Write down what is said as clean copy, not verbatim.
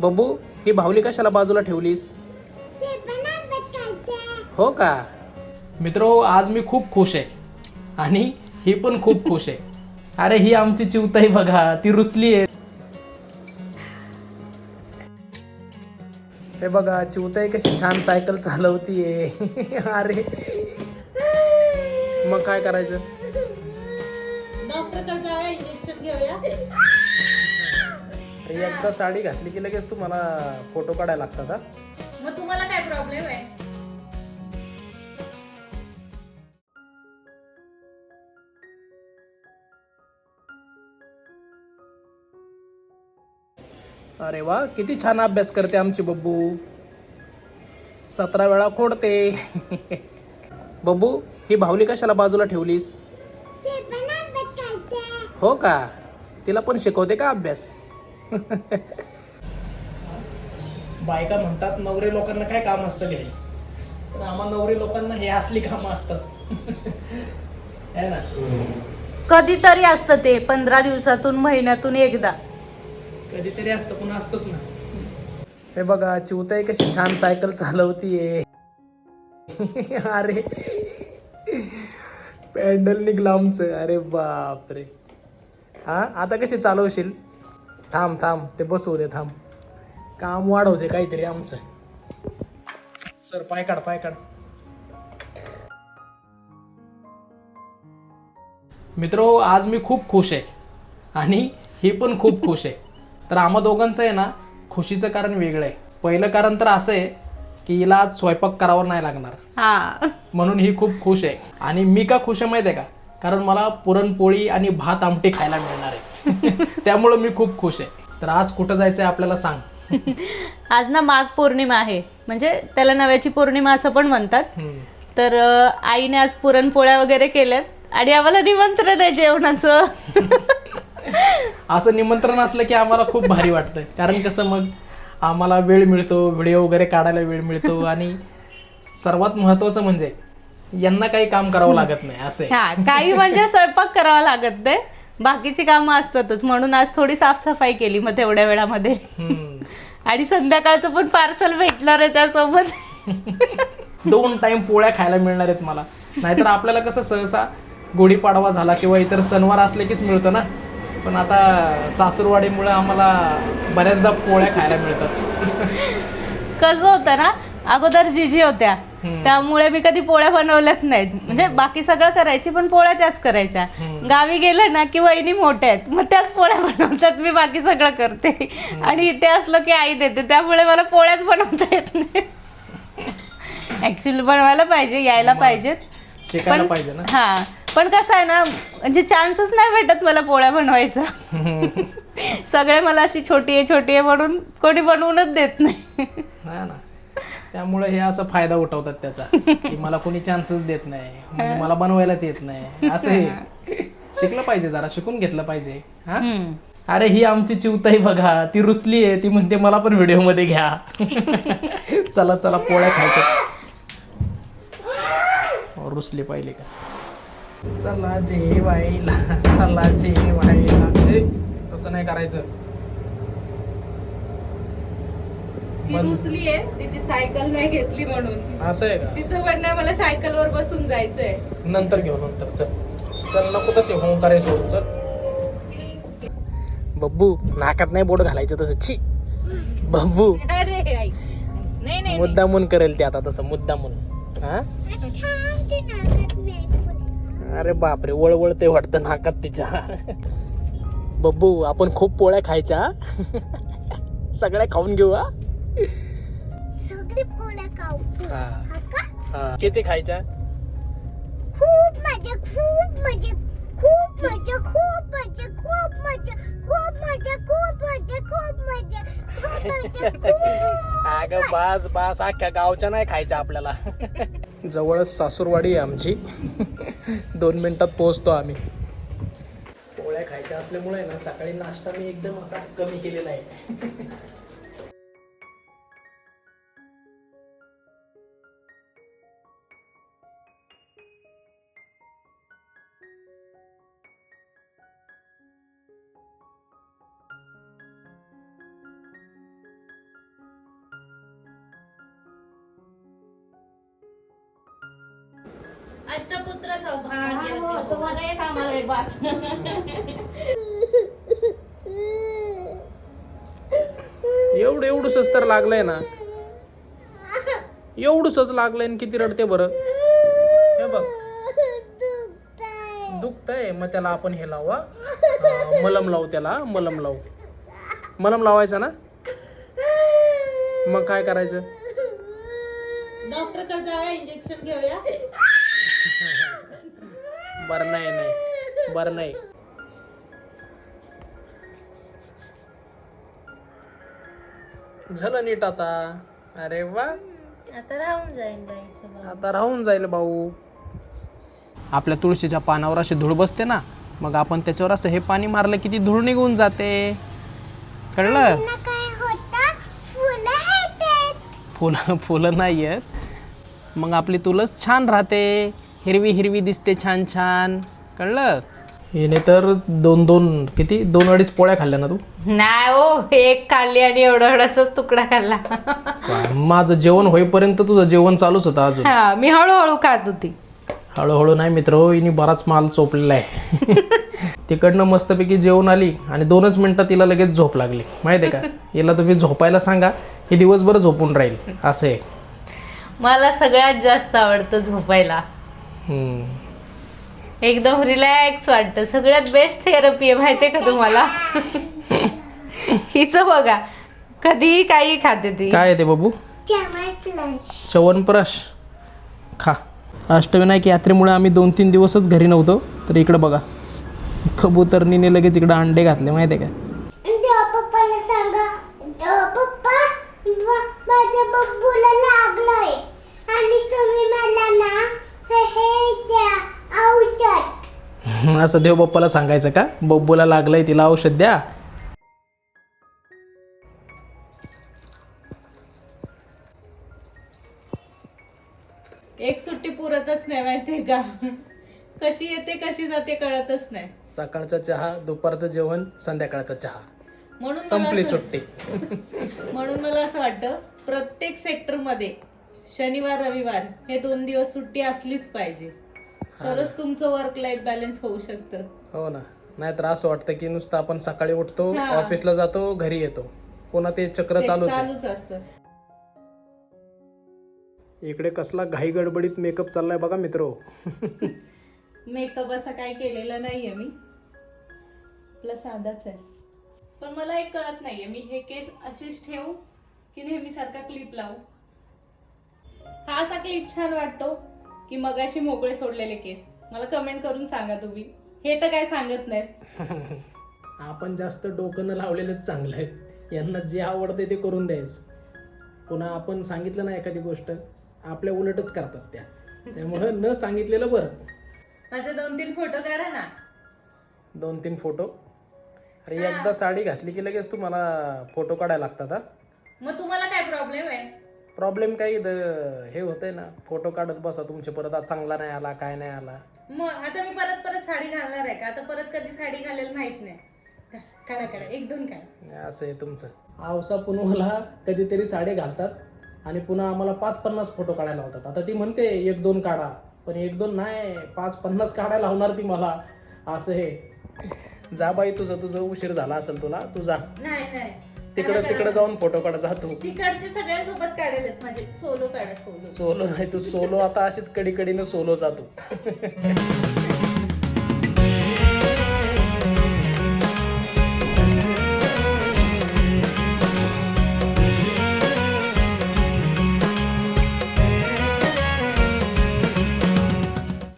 बब्बू, ही बाहुली कशाला बाजूला ठेवलीस? हो का? मित्रो, आज मी खूप खुश आहे आणि ही पण खूप खुश आहे. अरे ही आमची चिवताई बघा, ती रुसली आहे. हे बघा चिवताई कशी छान सायकल चालवतीये. अरे मग काय करायचं? डॉक्टरकडे जाऊया, इंजेक्शन घेऊया. एकदा साडी घातली की लगेच तुम्हाला फोटो काढायला लागतात. मग तुम्हाला काय प्रॉब्लेम आहे? अरे वा, किती छान अभ्यास करते आमची बब्बू. 17 वेळा खोडते. बब्बू, ही बाहुली कशाला बाजूला ठेवलीस? हो का? तिला पण शिकवते का अभ्यास? बायका म्हणतात नवरे लोकांना काय काम असतं घरी, पण आम्हा नवरे लोकांना हे असली कामं असतात. है ना? कधीतरी असतं ते, 15 दिवसातून, महिन्यातून एकदा. कधीतरी असतं पण असतंच ना. हे बघा चिवताई कशी छान सायकल चालवतीये. अरे पॅन्डल निघलं आमचं. अरे बापरे. हा आता कशी चालवशील? थांब थांब, ते बसवू दे, थांब. काम वाढवते काहीतरी आमचं. सर पाय काढ, पाय काढ. मित्रो, आज मी खूप खुश आहे आणि ही पण खूप खुश आहे. तर आम्हा दोघांचं आहे ना खुशीचं कारण वेगळं आहे. पहिलं कारण तर असं आहे की हिला आज स्वयंपाक करावा नाही लागणार, म्हणून ही खूप खुश आहे. आणि मी का खुश आहे माहिती आहे का? कारण मला पुरणपोळी आणि भात आमटी खायला मिळणार आहे. त्यामुळं मी खूप खुश आहे. तर आज कुठं जायचं आहे आपल्याला सांग. आज ना माघ पौर्णिमा आहे, म्हणजे त्याला नव्याची पौर्णिमा असं पण म्हणतात. तर आईने आज पुरणपोळ्या वगैरे केल्यात आणि आम्हाला निमंत्रण आहे जेवणाचं. असं निमंत्रण असलं की आम्हाला खूप भारी वाटतं. कारण कसं मग आम्हाला वेळ मिळतो, व्हिडिओ वगैरे काढायला वेळ मिळतो आणि सर्वात महत्त्वाचं म्हणजे यांना काही काम करावं लागत नाही. असं आहे. काही म्हणजे स्वयंपाक करावा लागत नाही, बाकीची कामं असतातच. म्हणून आज थोडी साफसफाई केली मग तेवढ्या वेळामध्ये. आणि संध्याकाळचं पण पार्सल भेटणार आहे त्यासोबत. 2 टाइम पोळ्या खायला मिळणार आहेत मला. नाहीतर आपल्याला कसं सहसा गुढीपाडवा झाला किंवा इतर सणवार असले कीच मिळतं ना. पण आता सासूरवाडीमुळे आम्हाला बऱ्याचदा पोळ्या खायला मिळतात. कसं होतं ना, अगोदर जिजी होत्या त्यामुळे मी कधी पोळ्या बनवल्याच नाहीत. म्हणजे बाकी सगळं करायची, पण पोळ्या त्याच करायच्या. गावी गेलं ना की वहिनी मोठ्या आहेत, मग त्याच पोळ्या बनवतात, मी बाकी सगळं करते. आणि इथे असलं की आई देते, त्यामुळे मला पोळ्याच बनवता येत नाही. ऍक्च्युली बनवायला पाहिजे, यायला पाहिजेत, शिकायला पाहिजे ना. हा, पण कसं आहे ना, म्हणजे चान्सच नाही भेटत मला पोळ्या बनवायचा. सगळे मला अशी छोटी आहे म्हणून कोणी बनवूनच देत नाही. हा ना. त्यामुळे हे असं फायदा उठवतात त्याचा, की मला कोणी चान्सच देत नाही, म्हणजे मला बनवायलाच येत नाही. असं हे शिकलं पाहिजे, जरा शिकून घेतलं पाहिजे. हा. अरे ही आमची चिवताई बघा, ती रुसली आहे. ती म्हणते मला पण व्हिडिओ मध्ये घ्या. चला चला पोळ्या खायच्या. रुसली पाहिली का? चला जेवायला, चला जेवायला. तसं नाही करायचं. ती रुसली आहे, तिची सायकल नाही घेतली म्हणून. असं आहे का? तिचं म्हणणं आहे मला सायकलवर बसून जायचंय. नंतर घेऊ, नंतर. चल चल, नको तर ते होम करायचं. चल बब्बू, नाकात नाही बोट घालायचं तसं. छी बब्बू, अरे आई, नाही मुद्दामून करेल ते आता तसं, मुद्दामून. हा, अरे बापरे, वळवळ ते वाटतं नाकात तिच्या. बब्बू, आपण खूप पोळ्या खायच्या. सगळ्या खाऊन घेऊ. हा, सगळी पोळ्या खाऊ. हा. किती खायच्या? खूप मजा, खूप मजा, खूप मजा, खूप मजा, खूप मजा, खूप मजा, खूप मजा, खूप मजा, खूप मजा. अगं बास बास, अख्ख्या गावच्या नाही खायच्या आपल्याला. जवळच सासूरवाडी आहे आमची. 2 मिनिटात पोहोचतो आम्ही. पोळ्या खायच्या असल्यामुळे ना सकाळी नाश्ता मी एकदम असा कमी केलेला आहे. अष्टपुत्र सौभाग्य तुम्हाला एक आम्हाला एक बास. एवढंच तर लागलंय ना, एवढंच लागलंय आणि किती रडते बरं. हे बघ दुखतंय, मग त्याला आपण हे लावू, मलम लावू, त्याला मलम लावू. मलम लावायचा ना, मग काय करायचं, डॉक्टरकडे जाऊया, इंजेक्शन घेऊया. बरं नाही बरं नाही. झालं नीट आता. अरे वा, आता राहून जाईल बाई. आता राहून जाईल भाऊ. आपल्या तुळशीच्या पानावर अशी धूळ बसते ना, मग आपण त्याच्यावर असं हे पाणी मारलं की ती धूळ निघून जाते. कळलं? काय होतं, फुलं येतात. फुलं नाही आहेत, मग आपली तुळस छान राहते, हिरवी हिरवी दिसते, छान छान. कळलं? हिने तर किती 2-2.5 पोळ्या खाल्ल्या ना तू. नाही हो, एक खाल्ली आणि एवढाच तुकडा खाल्ला. माझं जेवण होईपर्यंत तुझं जेवण चालूच होतं अजून. हा, मी हळूहळू खात होती. हळूहळू नाही मित्र, हिने बराच माल चोपलेला आहे. तिकडनं मस्तपैकी जेवण आली आणि 2च मिनिटात तिला लगेच झोप लागली. माहिती आहे का, हिला तुम्ही झोपायला सांगा, ही दिवसभर झोपून राहील. असं आहे. मला सगळ्यात जास्त आवडतं झोपायला. एकदम रिलॅक्स वाटतं. सगळ्यात बेस्ट थेरपी आहे माहितीये का तुम्हाला. हिचं बघा, कधी काही खाते ती. काय आहे ते बाबू? च्यवनप्राश खा. अष्टविनायक यात्रेमुळे आम्ही 2-3 दिवसच घरी नव्हतो, तर इकडं बघा, कबूतरनीने लगेच इकडं अंडे घातले. माहिती आहे का. पप्पाला सांगा, पप्पा माझ्या बब्बूला लागलंय आणि तुम्ही मला ना हे द्या औषध. असं देव बाप्पाला सांगायचं का, बब्बूला लागलंय तिला औषध द्या. एक सुट्टी पुरतच नाही माहितीये का. कशी येते कशी जाते कळतच नाही. सकाळचा चहा, दुपारचं जेवण, संध्याकाळचा चहा, म्हणून संपली सुट्टी. म्हणून मला असं वाटतं प्रत्येक सेक्टर मध्ये शनिवार रविवार हे 2 दिवस सुट्टी असलीच पाहिजे, तरच तुमचं वर्क लाईफ बॅलन्स होऊ शकतं. हो ना, नाहीतर असं वाटतं की नुसतं आपण सकाळी उठतो, हा. ऑफिसला जातो, घरी येतो, पुन्हा ते चक्र चालूच आहे. चालूच असतं. इकडे कसला घाई गडबडीत मेकअप चाललाय बघा मित्र. मेकअप असा काय केलेला नाहीये मी, आपला साधाच आहे. पण मला एक कळत नाहीये, मी हे केस असेच ठेवू की नेहमी सारखा क्लिप लावू. हा असा क्लिप छान वाटतो की मगाशी मोकळे सोडलेले केस. मला कमेंट करून सांगा तुम्ही. हे तर काय सांगत नाहीत. आपण जास्त डोकं न लावलेलंच चांगलं आहे. यांना जे आवडते ते करून द्यायचं. पुन्हा आपण सांगितलं ना एखादी गोष्ट, आपल्या उलटच करतात त्या. त्यामुळे न सांगितलेलं बरं. माझे 2-3 फोटो काढा ना. 2-3 फोटो? अरे एकदा साडी घातली की लगेच तुम्हाला फोटो काढायला लागतात. हा, मग तुम्हाला काय प्रॉब्लेम आहे? प्रॉब्लेम काही हे होतंय ना, फोटो काढत बसा तुमचे, परत आज चांगला नाही आला, काय नाही आला. मग आता मी परत साडी घालणार आहे का? आता परत कधी साडी घालेल माहित नाही. काढा 1-2 काढा. असं आहे तुमचं. आवसा पुनवाला कधीतरी साडी घालतात आणि पुन्हा आम्हाला 5-50 फोटो काढायला लावतात. आता ती म्हणते 1-2 काढा, पण 1-2 नाही, 5-50 काढायला लावणार ती मला. असं हे. जा बाई, तुझं उशीर झाला असेल तुला, तू जा नाही तिकडे जाऊन फोटो काढा. जा तू. तिकडचे सगळ्यांसोबत काढेलच, माझे सोलो काढा. सोलो नाही, तू सोलो आता अशीच कडीकडीनं सोलो जातो.